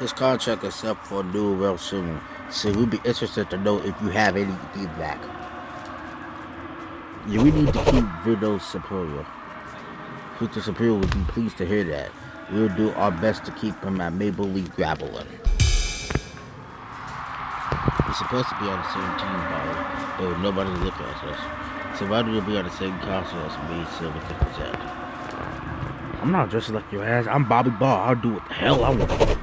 His contract is up for renewal real soon, so we'd be interested to know if you have any feedback. Yeah, we need to keep Vito Superior. Future Superior would be pleased to hear that. We'll do our best to keep him at Maple Leaf Grappling. We're supposed to be on the same team, but nobody's looking at us. So why do we be on the same console as me so we can present? I'm not dressed like your ass. I'm Bobby Ball. I'll do what the hell I want.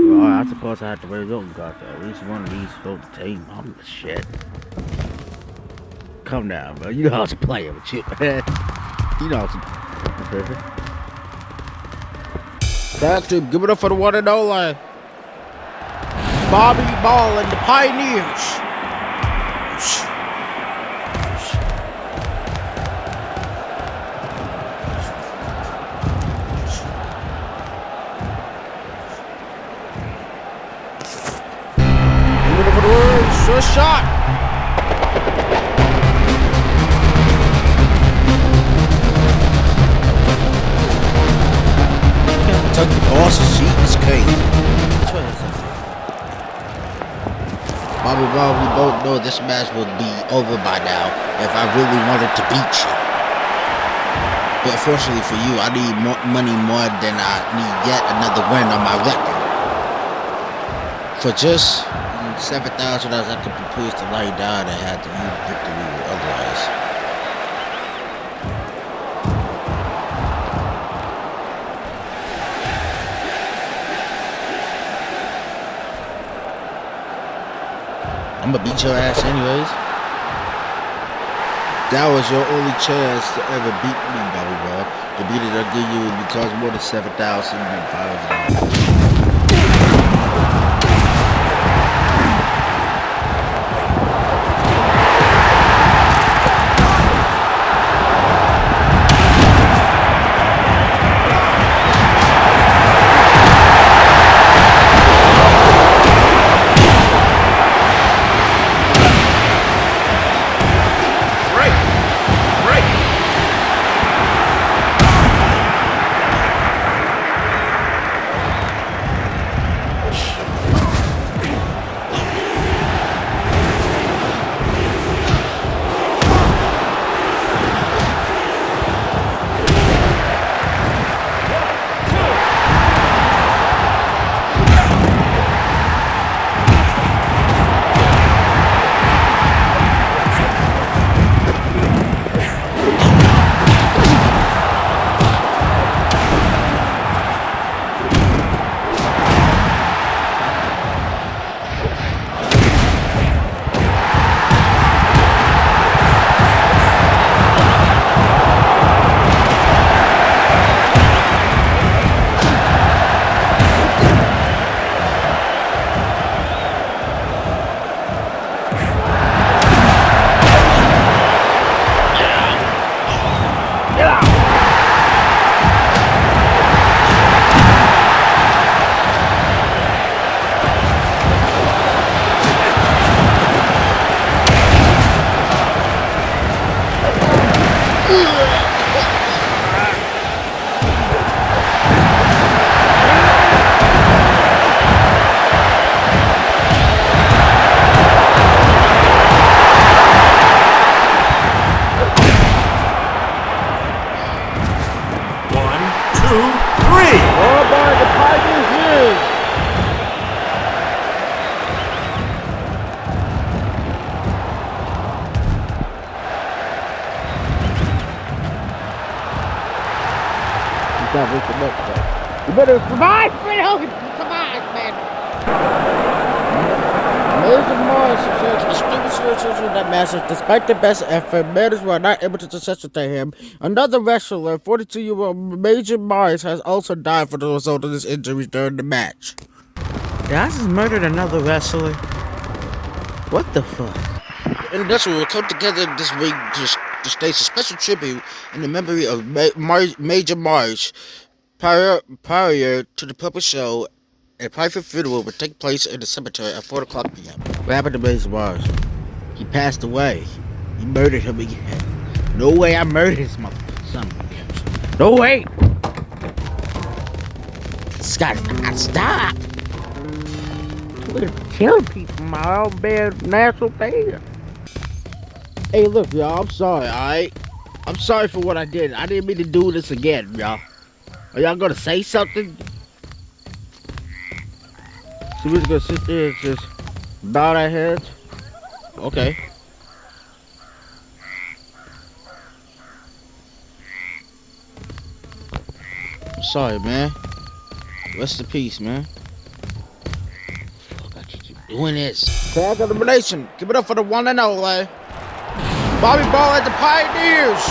Well, I suppose I have to raise up got at least one of these folks team. I'm the shit. Come down, bro. You know how to play it with you, man. You know how to. That's to give it up for the one and only Bobby Ball and the Pioneers. Give it up for the words. First shot. Tuck the boss's seat is king. Bobby Ball, we both know this match will be over by now if I really wanted to beat you. But unfortunately for you, I need more money more than I need yet another win on my record. For just $7,000, I could be pleased to lie down and have to use victory otherwise. I'm gonna beat your ass anyways. That was your only chance to ever beat me, Bobby Ball. The beat it I give you would cost more than $7,000. You better survive, Fred Hogan! Survive, man! Amazing Morris says the that match, despite the best effort, Matters were not able to resuscitate him. Another wrestler, 42-year-old Major Morris, has also died for the result of his injuries during the match. Did I just murdered another wrestler? What the fuck? And that's what will come together this week to stage a special tribute in the memory of Major March prior to the public show. A private funeral will take place in the cemetery at 4 o'clock p.m. What happened to Major March? He passed away. He murdered him again. No way I murdered his son. No way! Scott, stop! We're killing people, my all bad natural thing. Hey, look, y'all. I'm sorry, alright? I'm sorry for what I did. I didn't mean to do this again, y'all. Are y'all gonna say something? So we're just gonna sit there and just bow our heads? Okay. I'm sorry, man. Rest in peace, man. Fuck, I keep doing this. Tag elimination. Give it up for the one and only Bobby Ball and the Pioneers.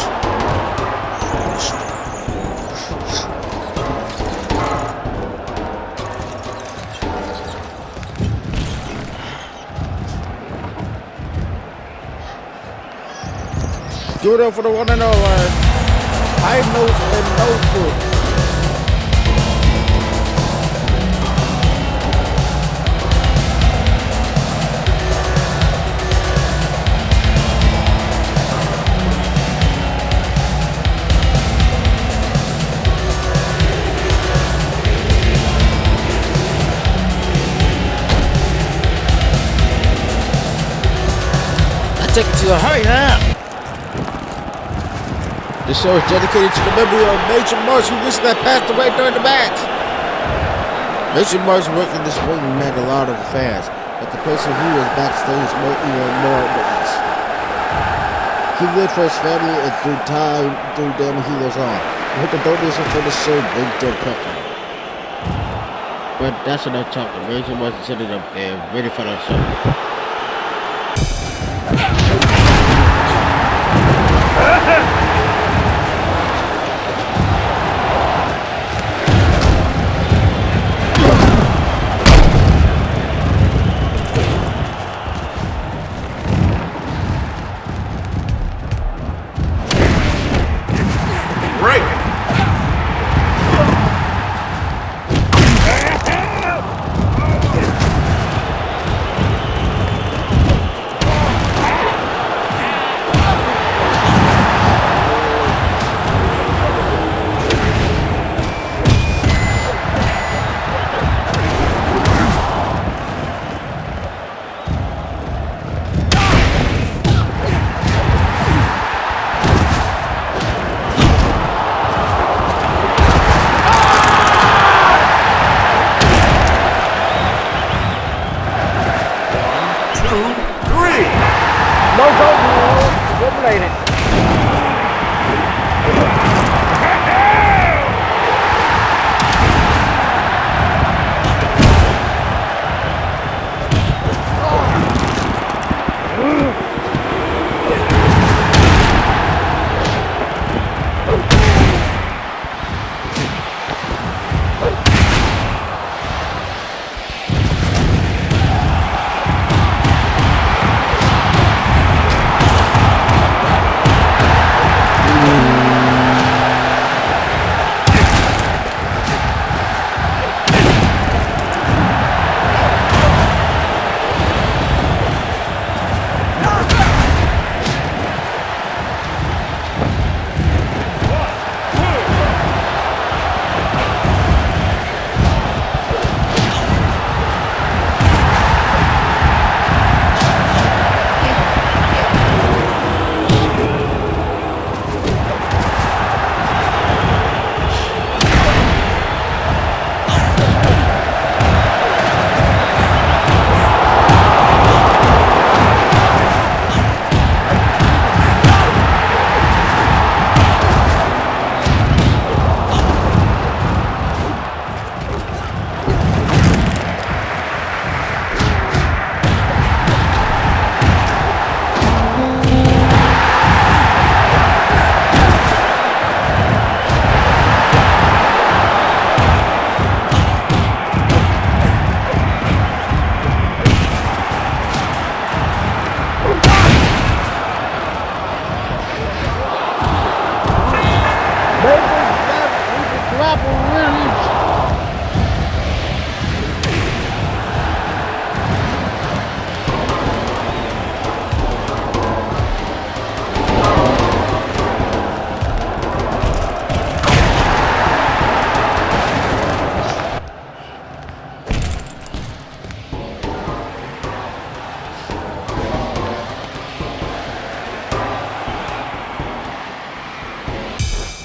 Give it up for the one and only High Nose and Notebook. Take it to the hurry now. This show is dedicated to the memory of Major Marsh, who recently passed away during the match. Major Marsh worked in this ring and met a lot of fans, but the person who was backstage made even more witness. He lived for his family and through them he lives on. With the donation for the show, bring their company. But that's enough talking. Major Marsh is sitting up there, ready for the show.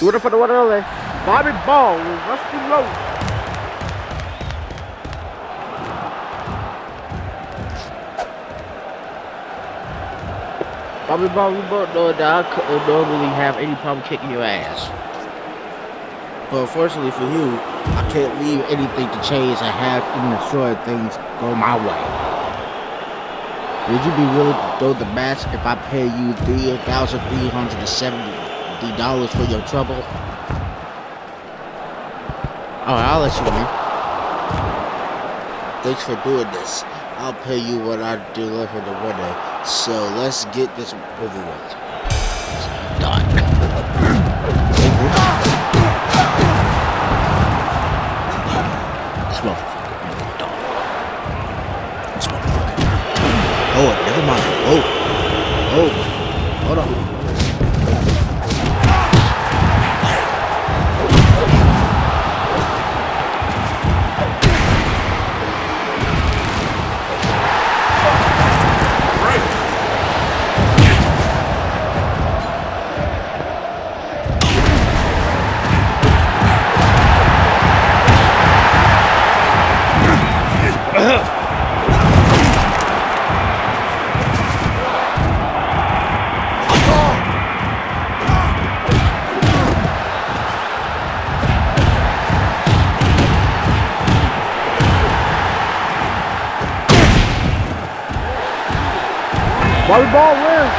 Doing it for the one and only Bobby Ball with Rusty Rose. Bobby Ball, we both know that I couldn't normally have any problem kicking your ass. But unfortunately for you, I can't leave anything to change and have even ensure things go my way. Would you be willing to throw the match if I pay you $3,370 for your trouble? Alright, I'll let you in. Thanks for doing this. I'll pay you what I deliver the winner. So let's get this over with. Done. This motherfucker, done. This motherfucker. Oh, never mind. Oh, hold on. Bobby Ball wins.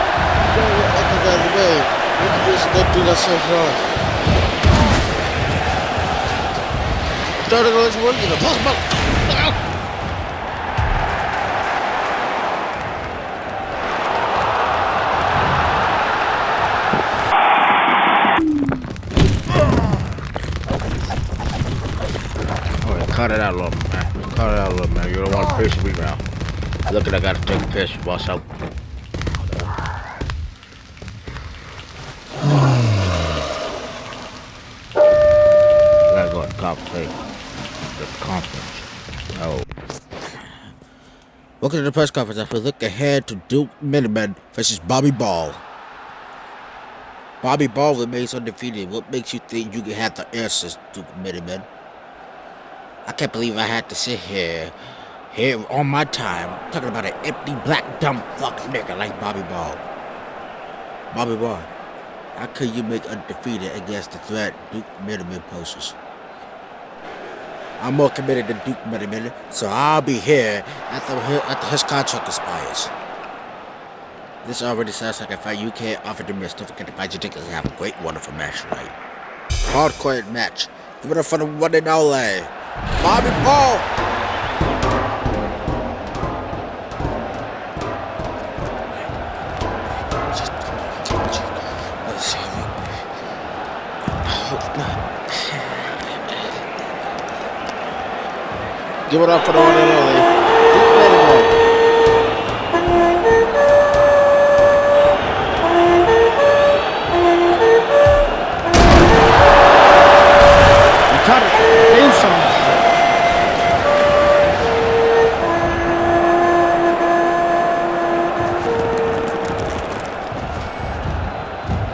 Cut it out a little, man. Cut it out a little, man. You don't want to piss me now. Look at I gotta take a piss, boss out. Gotta go to the conference. Oh. Welcome to the press conference as we look ahead to Duke Miniman versus Bobby Ball. Bobby Ball remains undefeated. What makes you think you can have the answers, Duke Miniman? I can't believe I had to sit here on my time talking about an empty, black, dumb fucking nigga like Bobby Ball. Bobby Ball, how could you make undefeated against the threat Duke Miniman poses? I'm more committed to Duke Miniman, so I'll be here after his contract expires. This already sounds like a fight you can't offer to miss. Don't forget to buy your tickets and have a great, wonderful match tonight. Hardcore match. The winner for the one and only Bobby Ball. Give it up for the one and only Duke Miniman. You cut it. Theme song.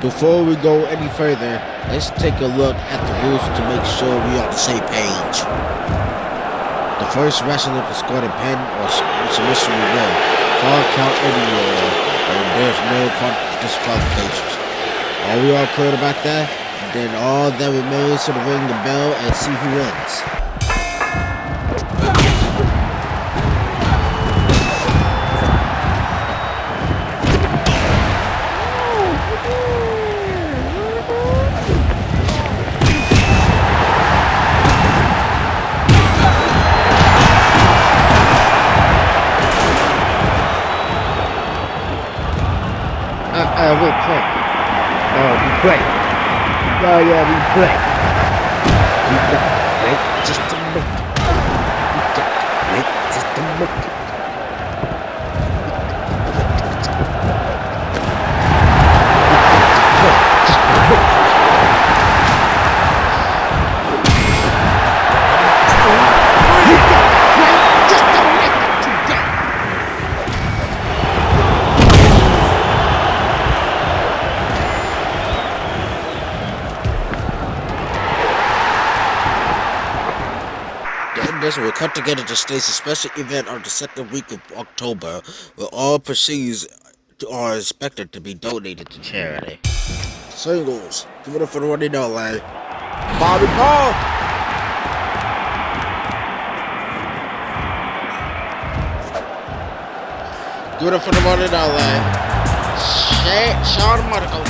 Before we go any further, let's take a look at the rules to make sure we're on the same page. The first wrestler to score a pin or submission will win. Fall count anywhere, and there's no disqualifications. Are we all clear about that? Then all that remains to ring the bell and see who wins. We'll play. Oh, we play. Oh, yeah, we play. We got to play just to make it. We got to play just to make it. Foundation will come together to stage a special event on the second week of October, where all proceeds are expected to be donated to charity. Singles, give it up for the one they know, like Bobby Ball. Give it up for the one they know, like Shawn Monaco.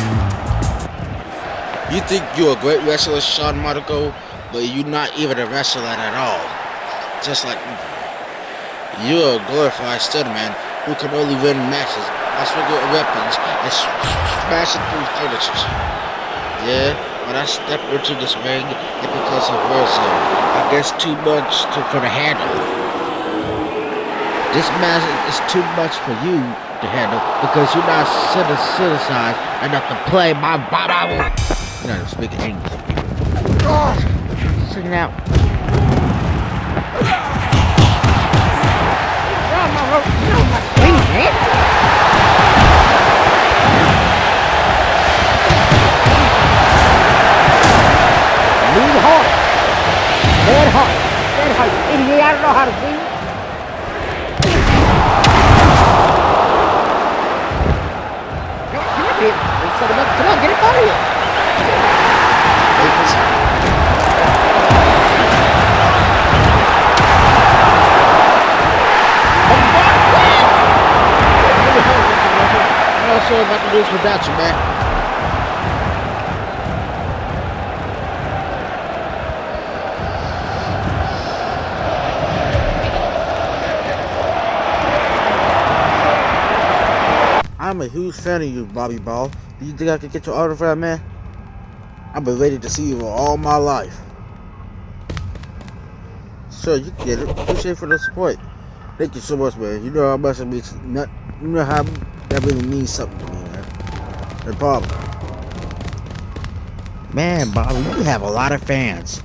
You think you're a great wrestler, Shawn Monaco, but you're not even a wrestler at all. Just like you're a glorified stuntman who can only win matches by swinging weapons and smashing through furniture. Yeah, when I step into this ring, it becomes a war zone. I guess too much for the handle. This match is too much for you to handle because you're not citizenized enough to play my Bible. You're not speaking English. Oh, sitting out. Lean hard. Dead hard. Dead hard. Idiot, I don't know how to breathe. Come on, get it out of here. I'm not sure if I can do this without you, man. I'm a huge fan of you, Bobby Ball. Do you think I could get your autograph, man? I've been waiting to see you all my life. Sure, you can get it. Appreciate for the support. Thank you so much, man. You know how much it means. You know how that really means something to me, man. No problem. Man, Bobby, you have a lot of fans.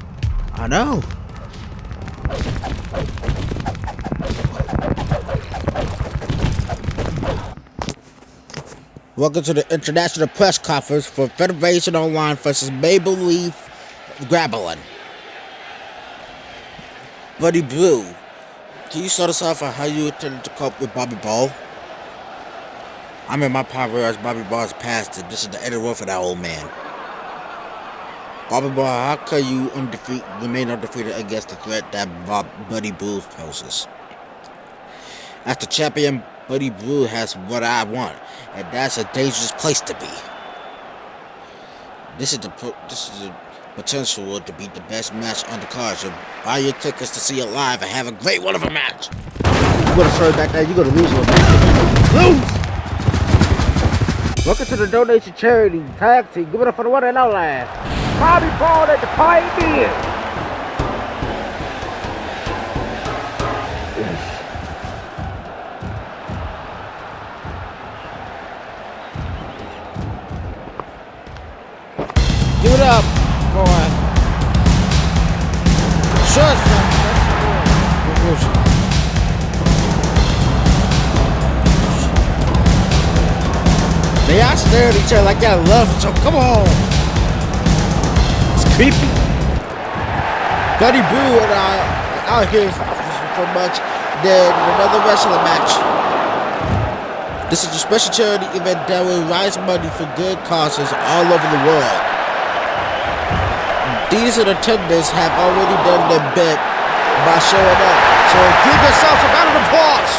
I know. Welcome to the international press conference for Federation Online versus Maple Leaf Grappling. Buddy Blue, can you start us off on how you intended to cope with Bobby Ball? I'm in my power as Bobby Ball's passed it. This is the end of the road for that old man. Bobby Ball, how can you remain undefeated against the threat that Buddy Blue poses? As the champion, Buddy Blue has what I want, and that's a dangerous place to be. This is the potential to be the best match on the card. So buy your tickets to see it live and have a great one of a match. You're gonna serve back there. You're gonna lose one. Lose. Welcome to the donation charity tag team. Give it up for the one and only Bobby Ball and the Pioneer. Give it up, boy. Sure, they all stare at each other like that love, so come on. It's creepy. Buddy Blue and I out here for much than another wrestling match. This is a special charity event that will raise money for good causes all over the world. These in attendance have already done their bit by showing up. So give yourself a round of applause.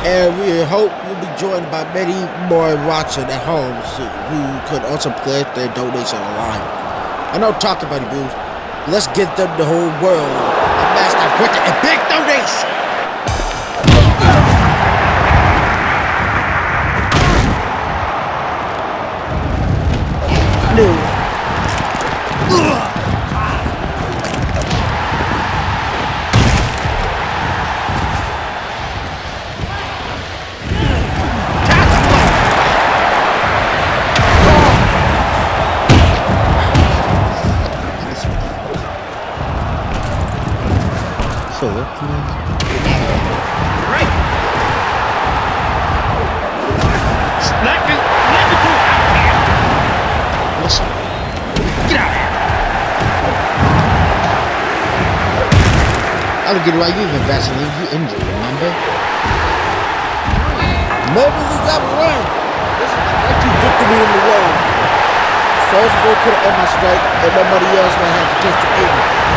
And we hope you'll be joined by many more watching at home who could also pledge their donation online. I know talking about the booth. Let's give them the whole world a master with a big donation. No. So what? Right. Let me do it out here. Listen. Get out of here. I don't get why you even Vaseline. You injured, remember? Maybe we got one. Listen, I got you victory in the world. Soldier could have ended my strike, and nobody else might have to catch the aim.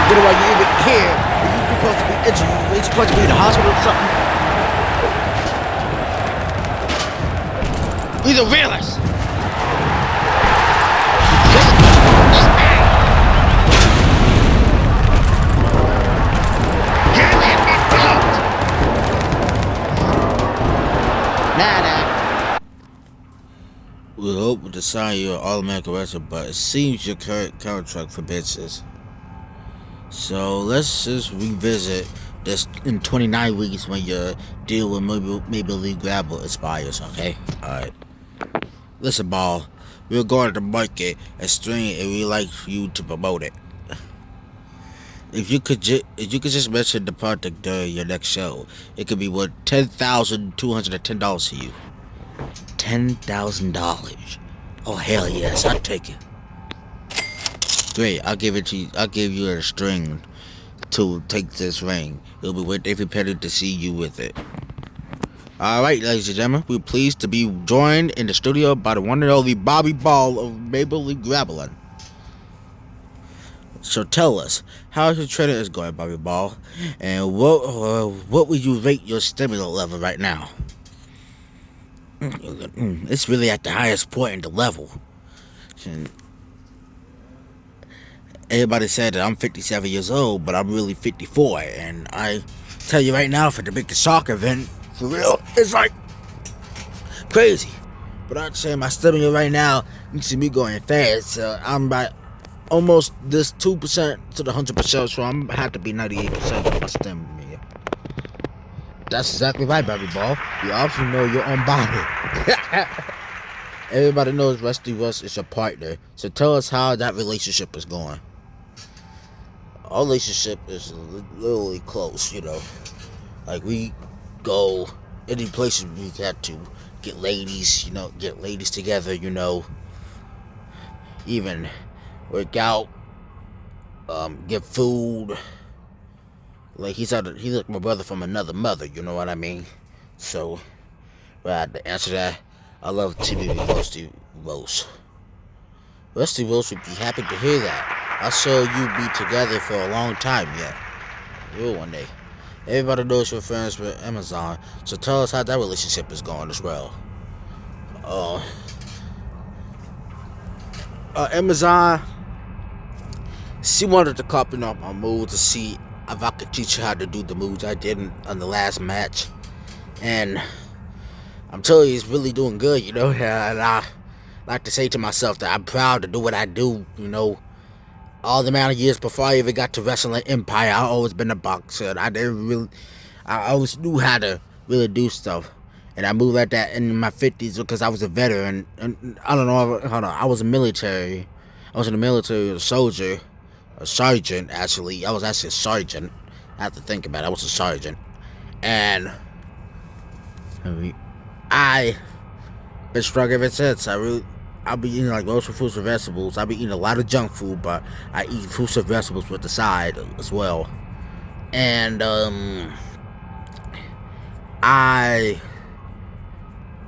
Get why you even here. You're supposed to be injured. You're supposed to be in the hospital or something. He's a realist. We hope to sign you an automatic arrest, but it seems your current contract forbids this. So let's just revisit this in 29 weeks when your deal with Maple Leaf Grapple expires, okay? Alright. Listen, Ball, we're going to market a string and we'd like you to promote it. If you could just mention the product during your next show, it could be worth $10,210 to you. $10,000. Oh hell yes, I'll take it. Great, I'll give it to you. I'll give you a string to take this ring. It'll be worth every penny to see you with it. Alright, ladies and gentlemen, we're pleased to be joined in the studio by the one and only Bobby Ball of Maple Leaf Grappling. So tell us, how's your training is going, Bobby Ball? And what would you rate your stamina level right now? It's really at the highest point in the level. And everybody said that I'm 57 years old, but I'm really 54. And I tell you right now, for the big soccer event, for real, it's like crazy. But I'd say my stamina right now, you see me going fast. So I'm about almost this 2% to the 100%. So I'm have to be 98% of my stamina. That's exactly right, Bobby Ball. You obviously know your own body. Everybody knows Rusty Russ is your partner. So tell us how that relationship is going. Our relationship is literally close, you know. Like, we go any places we got to get ladies, you know, get ladies together, you know. Even work out, get food. Like, he's like my brother from another mother, you know what I mean? So, right, to answer that, I love TV with Rusty Rose. Rusty Rose would be happy to hear that. I saw you be together for a long time yet. You one day. Everybody knows you're friends with Amazon, so tell us how that relationship is going as well. Amazon, she wanted to copy off my moves to see if I could teach her how to do the moves I did on the last match. And I'm telling you, it's really doing good, you know. And I like to say to myself that I'm proud to do what I do, you know. All the amount of years before I even got to Wrestling Empire, I've always been a boxer. I always knew how to really do stuff. And I moved like that in my 50s because I was a veteran. And I don't know, I was a military. I was in the military, a soldier. A sergeant, actually. I was actually a sergeant. I have to think about it. I was a sergeant. And I've been strong ever since. I'll be eating like roasted fruits and vegetables. I'll be eating a lot of junk food, but I eat fruits and vegetables with the side as well. And I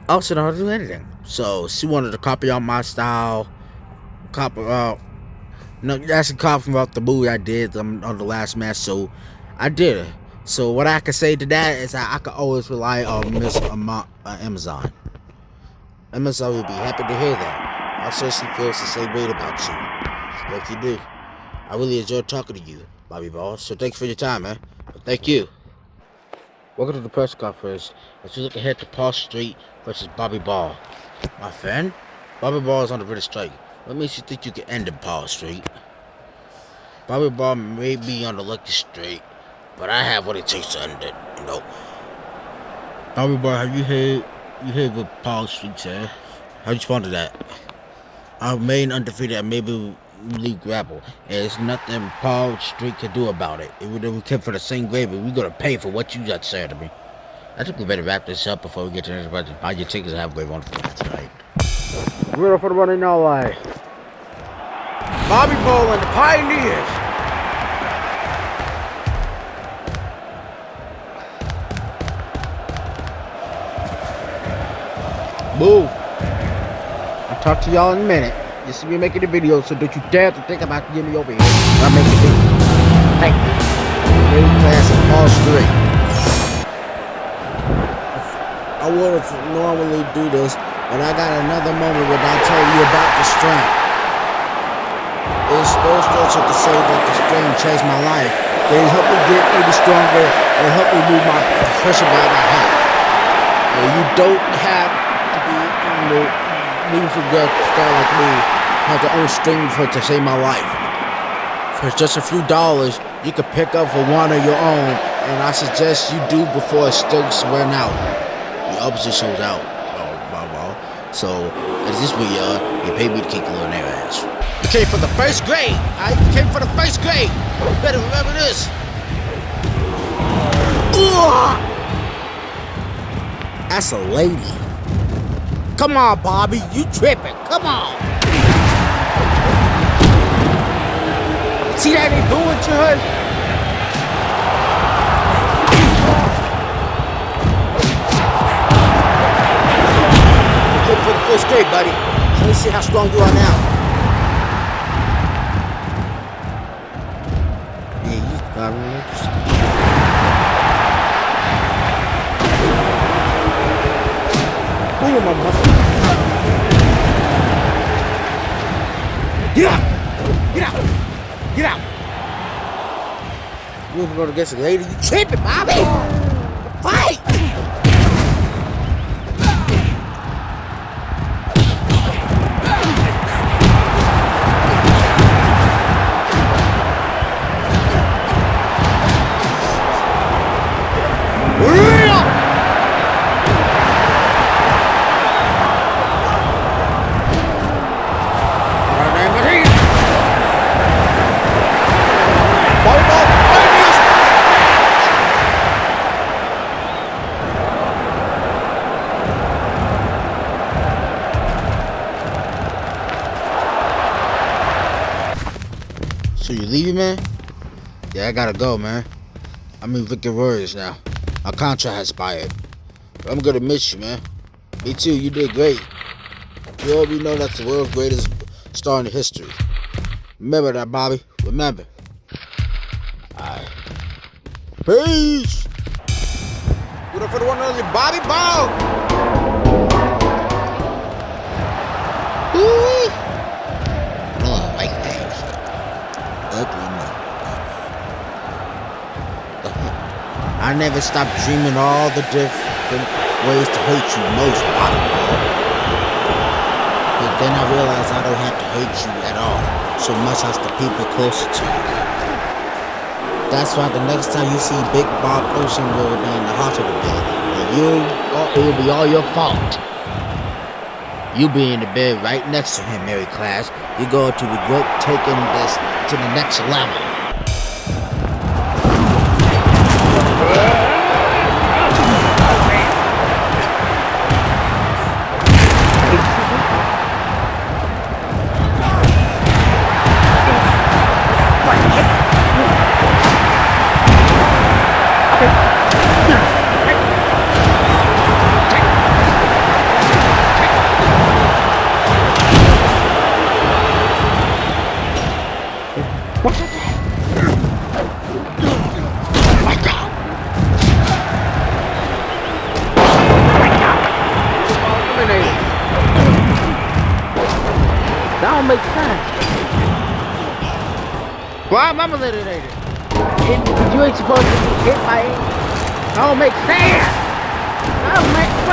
also don't do anything. So she wanted to copy out my style, actually copying out the movie I did on the last match, so I did it. So what I can say to that is I can always rely on Miss Amazon. Amazon will be happy to hear that. Also, she feels the same way about you. Like you do. I really enjoyed talking to you, Bobby Ball. So thanks for your time, man. Thank you. Welcome to the press conference as we look ahead to Paul Street versus Bobby Ball. My friend, Bobby Ball is on the British strike. What makes you think you can end in Paul Street? Bobby Ball may be on the lucky streak, but I have what it takes to end it, you know. Bobby Ball, have you heard what Paul Street said? How you respond to that? Our main undefeated at Maple Leaf Grapple, and there's nothing Paul Street can do about it. If we came for the same gravy, we're gonna pay for what you just said to me. I think we better wrap this up before we get to the next budget. Buy your tickets and have a great one for tonight. We're for the running all live. Bobby Ball and the Pioneers. Move. I'll talk to y'all in a minute. You see me making the video, so don't you dare to think about getting me over here. I'll make the video. Thank you. Middle class and all straight. I would have normally do this, but I got another moment when I tell you about the strain. It's those things to say that the strain changed my life. They helped me get even stronger and helped me move my pressure by my head. You don't have to be, moving for good star like me, have to own string for to save my life. For just a few dollars, you can pick up for one of your own, and I suggest you do before sticks run out. The opposite shows out. So, as this video, you pay me to kick little their ass. You came for the first grade. I came for the first grade. You better remember this. Ugh! That's a lady. Come on, Bobby, you tripping. Come on. See that they doing to her? For the first grade, buddy. Let me see how strong you are now. Yeah, you got me. Boom, my muscle. Get out! Get out! Get out! You ain't going against a lady. You tripping, Bobby! Fight! So you leaving, man? Yeah, I gotta go, man. I'm in Victor Warriors now. My contract has expired. But I'm gonna miss you, man. Me too, you did great. You already know that's the world's greatest star in history. Remember that, Bobby. Remember. Alright. Peace! What up for the one and only Bobby Ball? Woo-wee! Oh, like that. Ugly man. I never stopped dreaming all the different ways to hate you most, Bobby. But then I realized I don't have to hate you at all, so much as the people closer to you. That's why the next time you see Big Bob Ocean will be in the hospital bed, and it will be all your fault. You be in the bed right next to him, Mary Class. You're going to regret taking this to the next level. That don't make sense. Why am I eliminated? You ain't supposed to be hit by it. That don't make sense. That don't make sense.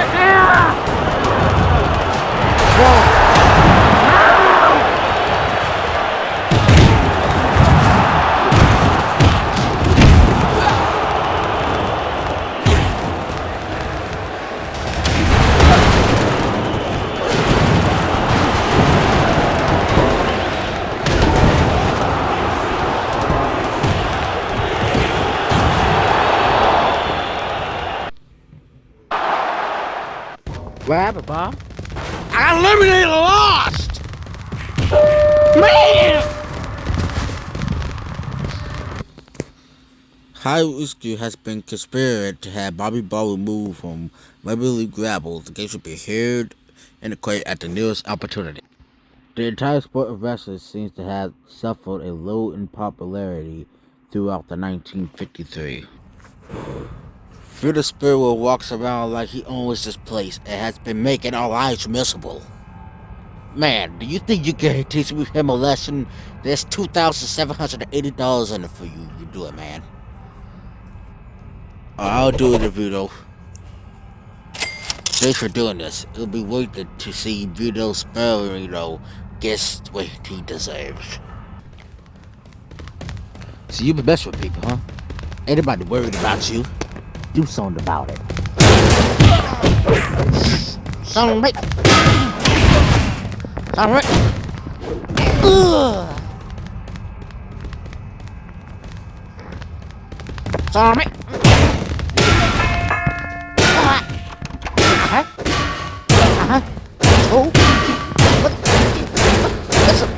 What happened, Bob? I got eliminated and lost! Man! High Whiskey has been conspired to have Bobby Ball removed from regularly grapple. The case will be heard and quit at the newest opportunity. The entire sport of wrestling seems to have suffered a low in popularity throughout the 1953. Fredo Spurrier walks around like he owns this place and has been making our lives miserable. Man, do you think you can teach him a lesson? There's $2,780 in it for you. You do it, man. I'll do it, Vito. Thanks for doing this. It'll be worth it to see Vito Spurrier gets what he deserves. So you be best with people, huh? Ain't nobody worried about you. Do something about it. Something. Something. Something. Oh. What? Listen.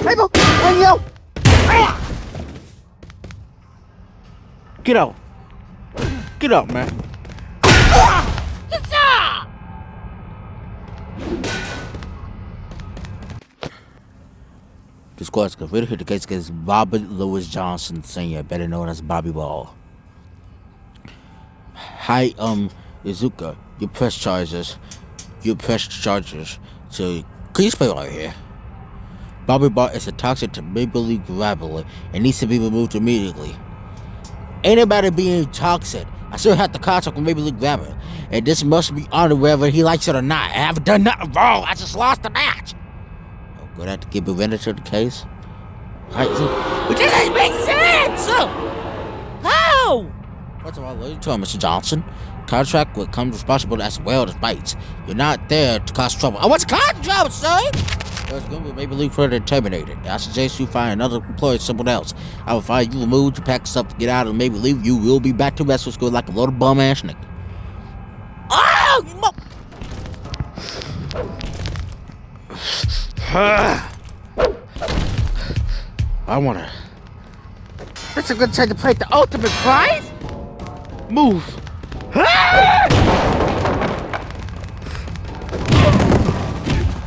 Table. Get out. Get out, man. The squad's convicted here the case against Bobby Louis Johnson Sr., better known as Bobby Ball. Hi, Izuka, you press charges. So, please play right here. Bobby Ball is a toxic to Maple Leaf Rivalry and needs to be removed immediately. Ain't nobody being toxic. I still have the contract with Maple Leaf Rivalry, and this must be honored whether he likes it or not. I haven't done nothing wrong. I just lost the match. I'm gonna have to give a to the case. Right, so, it doesn't make sense. How? First of all, ladies and gentlemen, Mr. Johnson, contract will come responsible as well as bites. You're not there to cause trouble. I want to cause trouble, son! There's going to be maybe leave further terminated. I suggest you find another employer, someone else. I will find you removed, you pack stuff to get out, and maybe leave. You will be back to wrestling school like a little bum ass nigga. Oh, you I wanna. This is a good time to play the ultimate prize? Move.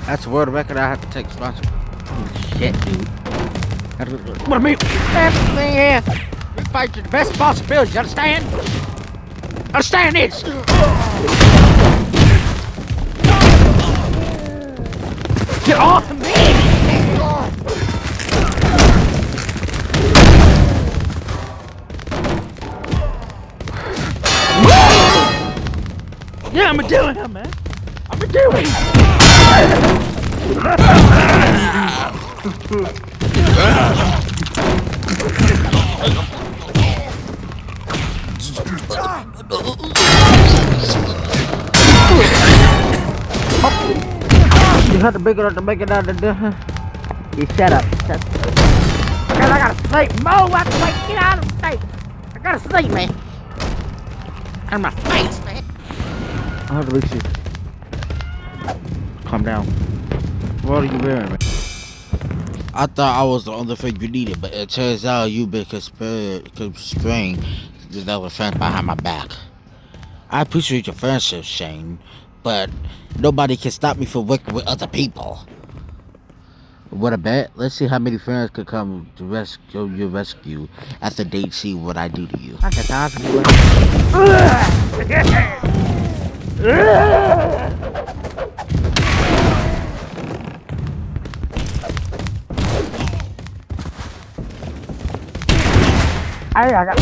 That's a world record I have to take responsibility. Shit, dude. What I mean? Man, we fight to the best possibilities, you understand? Understand this? Get off of me! Yeah, I'm doing it, man. I'm doing it. You have to make it out of there. You shut up. I gotta sleep. Mo, I have to get out of sleep. I gotta sleep, man. On my face, man. I have to reach you. Calm down. What are you wearing, man? I thought I was the only thing you needed, but it turns out you've been conspiring with other friends behind my back. I appreciate your friendship, Shane, but nobody can stop me from working with other people. What a bet? Let's see how many friends could come to your rescue after they see what I do to you. I can ask you. I got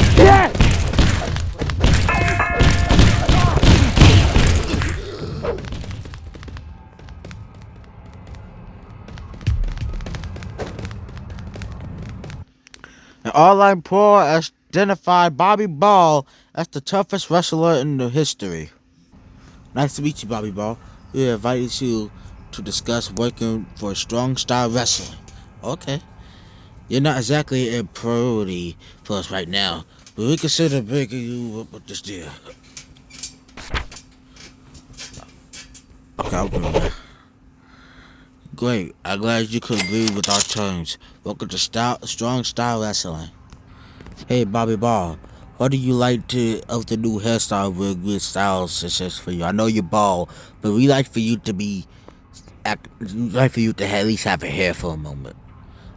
and all I'm poor identified Bobby Ball as the toughest wrestler in the history. Nice to meet you, Bobby Ball. We invited you to discuss working for Strong Style Wrestling. Okay. You're not exactly a priority for us right now, but we consider breaking you up with this deal. Okay, I'll do that. Great. I'm glad you could agree with our terms. Welcome to Strong Style Wrestling. Hey, Bobby Ball. What do you like to of the new hairstyle with good style success for you? I know you're bald, but we like for you to be we like for you to at least have a hair for a moment.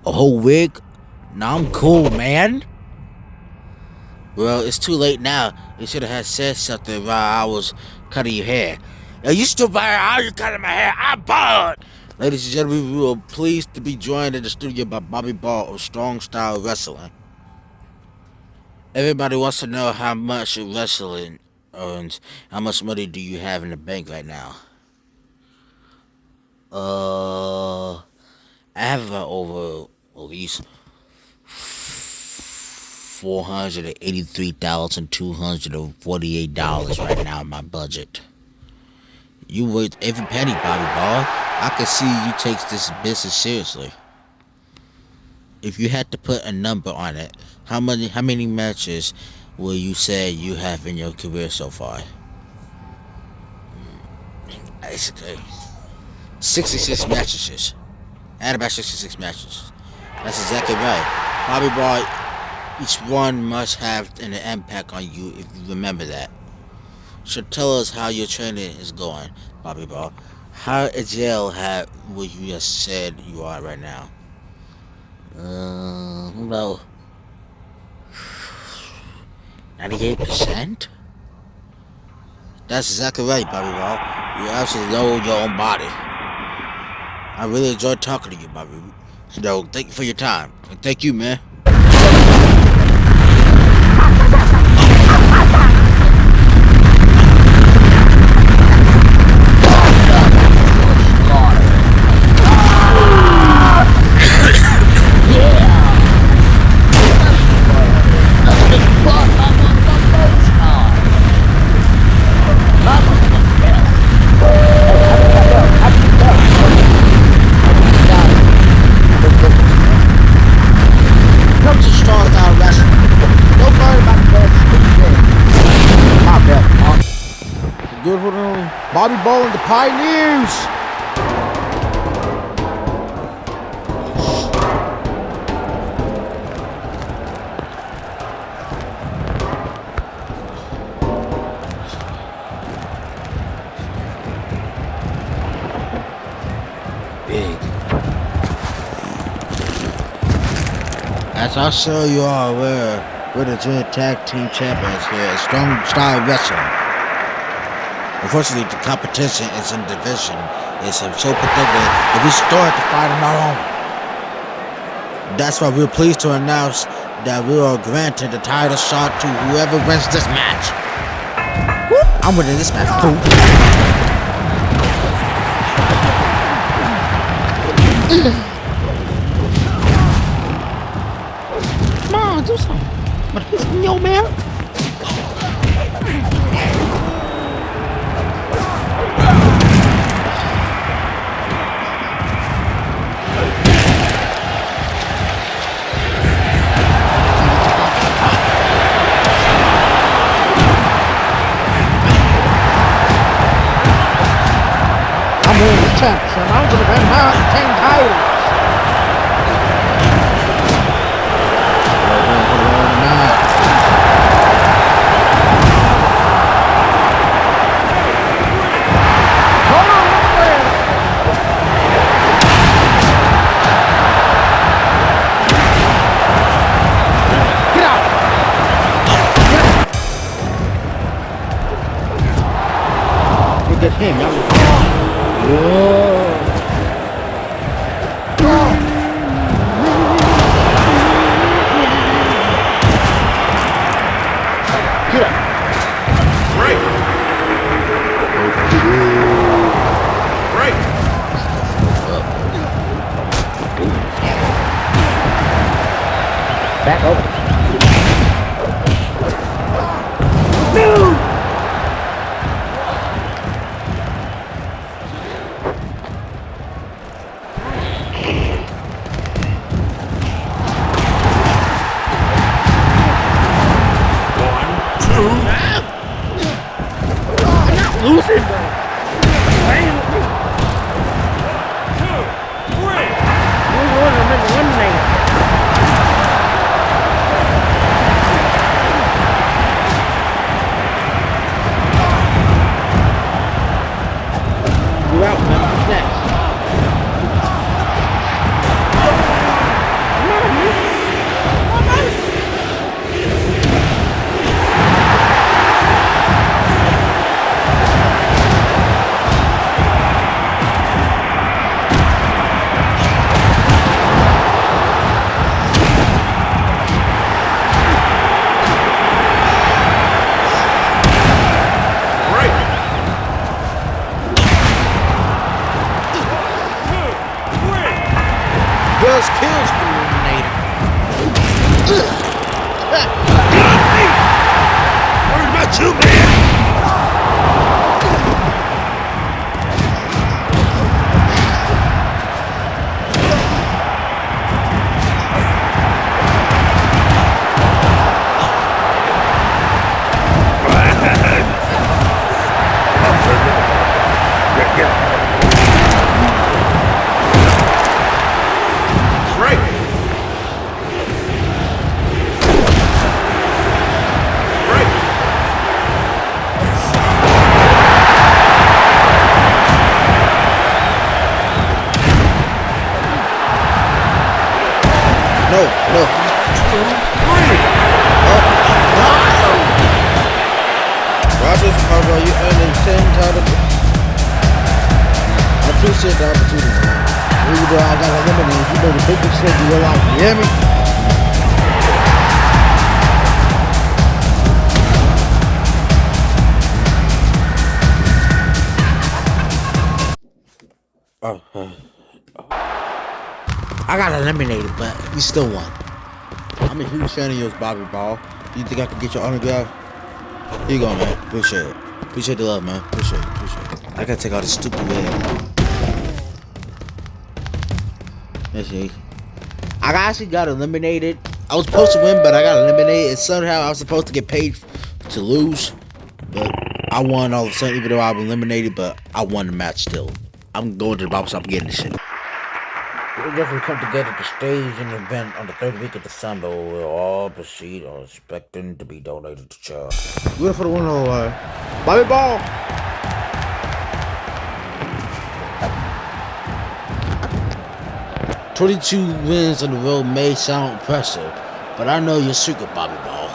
A whole wig? Nah, I'm cool, man. Well, it's too late now. You should have had said something while I was cutting your hair. Are you still buying? How you cutting my hair? I'm bald. Ladies and gentlemen, we are pleased to be joined in the studio by Bobby Ball of Strong Style Wrestling. Everybody wants to know how much wrestling earns. How much money do you have in the bank right now? I have over at least $483,248 right now in my budget. You worth every penny, Bobby Ball. I can see you take this business seriously. If you had to put a number on it, how many matches will you say you have in your career so far? Basically, 66 matches. Add about 66 matches. That's exactly right. Bobby Ball, each one must have an impact on you if you remember that. So tell us how your training is going, Bobby Ball. How agile would you just said you are right now? About 98%? That's exactly right, Bobby Ball. You absolutely know your own body. I really enjoyed talking to you, Bobby. So thank you for your time. And thank you, man. Good for them. Bobby Ball and the Pioneers. Big. As I'm sure you are aware, we're the joint tag team champions here at Strong Style Wrestling. Unfortunately, the competition is in division. It's so predictable that we start to fight on our own. That's why we're pleased to announce that we are granted the title shot to whoever wins this match. I'm winning this match, fool. Come on, do something. But this is your man. I'm winning the champs, and I'm going to win my 10 titles. Look at him, y'all. Whoa. Get up. Break. Break. Back over. Losing, bro. Rogers, bro, you earning 10 times. I appreciate the opportunity, man. Even though I got eliminated, you know the biggest mistake in your life. You hear me? I got eliminated, but we still won. I'm a huge fan of yours, Bobby Ball. Do you think I could get your autograph? Here you go, man. Appreciate it. Appreciate the love, man. Appreciate it. Appreciate it. I gotta take all this stupid wig. Let's see. I actually got eliminated. I was supposed to win, but I got eliminated. And somehow I was supposed to get paid to lose. But I won all of a sudden, even though I was eliminated, but I won the match still. I'm going to the barber shop and getting this shit. We'll definitely come together to stage an event on the third week of December. We'll all proceed on expecting to be donated to charity. Do it for the one Bobby Ball! 22 wins on the road may sound impressive, but I know your secret, Bobby Ball.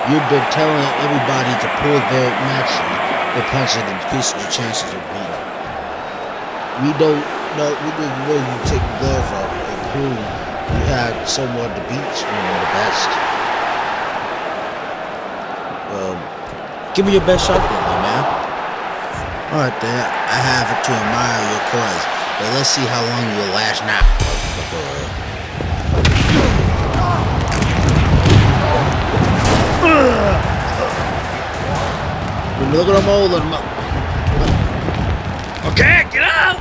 You've been telling everybody to pull their matches, the punches, and increase your chances of winning. We don't know, we didn't know you take the gloves off and prove you had someone to beat you and the best. Give me your best shot then, my man. Alright then, I have it to admire your courage, but let's see how long you'll last now. Look at them all. Okay, get out!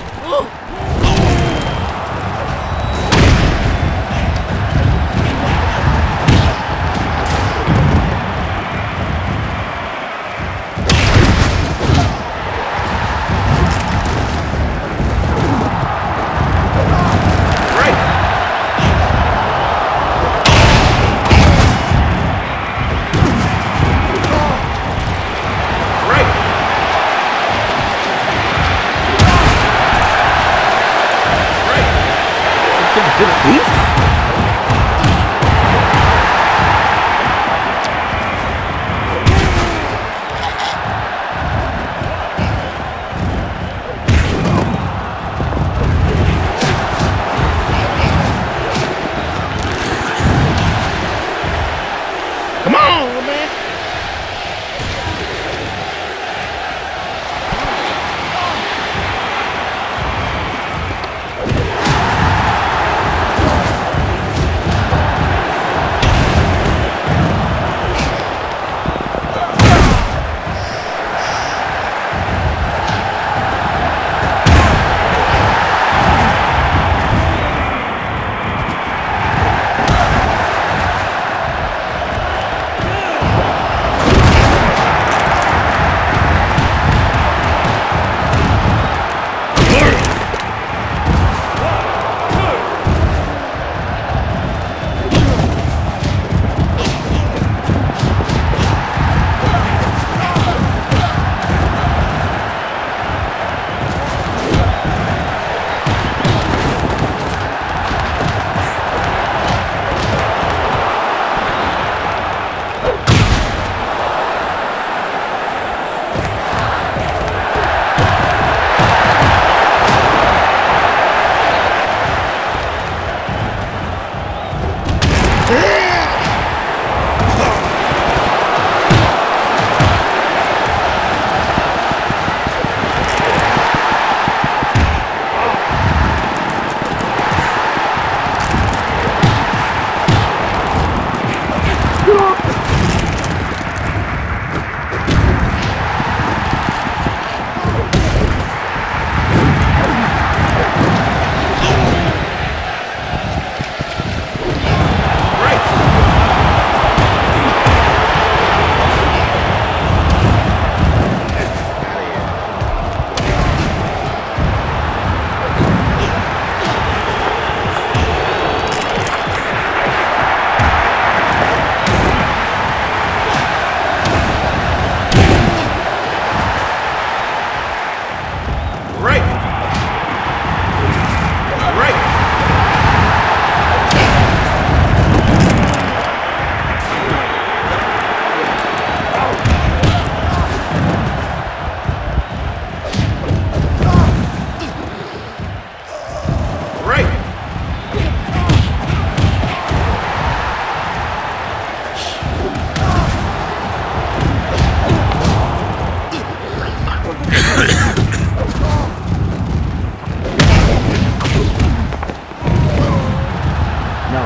No.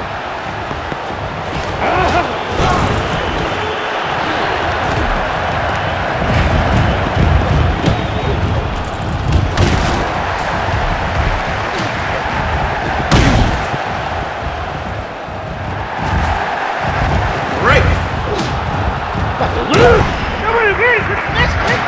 Break. Nobody agrees. Let's take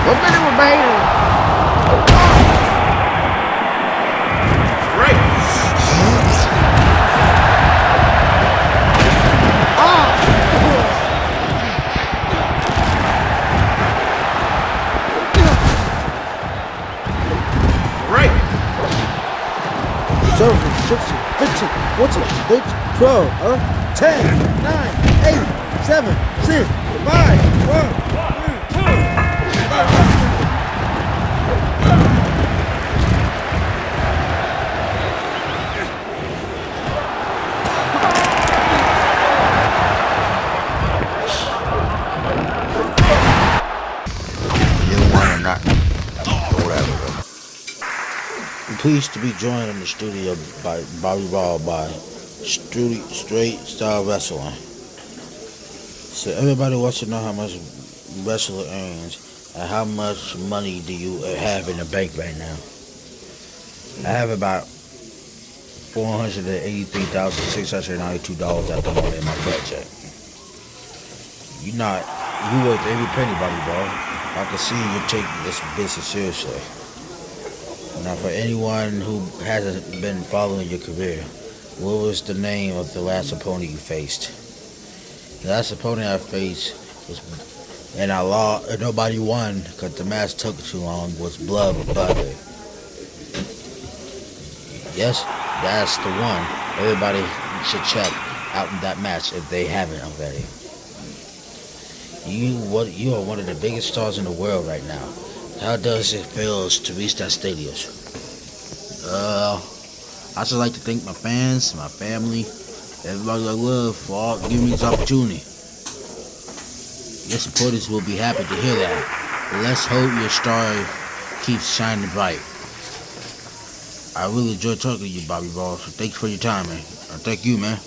What minute remaining? Break. Break. 7, 16, 15, 14, 13, 12, 10, 9, 8, 7, 6, 5, 1. You want or not? Whatever. I'm pleased to be joined in the studio by Bobby Raw by Straight Style Wrestling. So everybody wants to know how much wrestler earns and how much money do you have in the bank right now. I have about $483,692 at the moment in my paycheck. You worth every penny, Bobby Raw. I can see you taking this business seriously. Now, for anyone who hasn't been following your career, what was the name of the last opponent you faced? The last opponent I faced was, and I lost, and nobody won because the match took too long, was Blood Butter. Yes, that's the one. Everybody should check out that match if they haven't already. You are one of the biggest stars in the world right now. How does it feel to reach that status? I just like to thank my fans, my family, everybody I love for all giving me this opportunity. Your supporters will be happy to hear that. But let's hope your star keeps shining bright. I really enjoyed talking to you, Bobby Raw. So thank you for your time, man. Thank you, man.